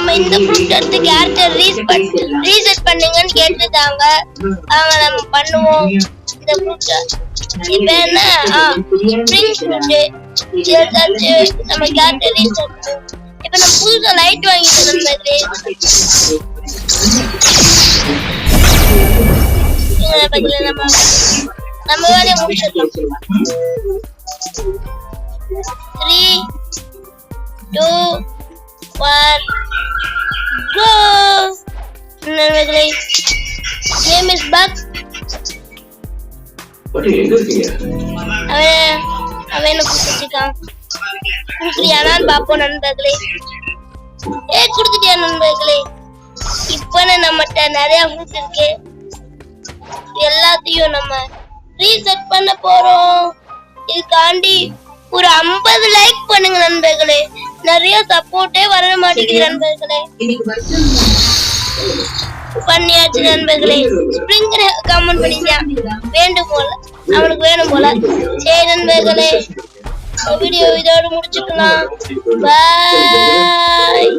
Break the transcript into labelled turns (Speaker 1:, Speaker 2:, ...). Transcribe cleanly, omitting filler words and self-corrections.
Speaker 1: நம்ம இந்த ஃப்ரூட் எடுத்து கேரக்டர் ரீசெட் பண்ணுங்கன்னு கேட்டுட்டாங்க. அவங்க நம்ம பண்ணுவோம் இந்த ஃப்ரூட். இப்ப என்ன ஸ்ப்ரிங் ஃப்ரூட் எடுத்தாச்சு. நம்ம கேரக்டர் ரீசெட். இப்ப நம்ம புதுசா லைட் வாங்கிட்டோம் நம்ம வேலையை முடிச்சிடலாம். 3, 2, 1 go. நண்பர்களே கேம் இஸ் பேக். அவன் என்ன கொடுத்துருக்கான்? கொடுக்குறியானான்னு பாப்போம் நண்பர்களே. கொடுத்துட்டியா நண்பர்களே? இப்ப நம்மகிட்ட நிறைய ஃப்ரூட் இருக்கு. எல்லாத்தையும் நம்ம ரீசெட் பண்ண போறோம். இதுக்காண்டி ஒரு 50 லைக் பண்ணுங்க நண்பர்களே. நிறைய சப்போர்ட்டே வர மாட்டேங்குது நண்பர்களே. பண்ணியாச்சு நண்பர்களே. ஸ்ப்ரிங் கமெண்ட் பண்ணிட்டான். வேண்டும் போல அவனுக்கு வேணும் போல. சரி நண்பர்களே, வீடியோ இதோட முடிச்சுக்கலாம். பாய்.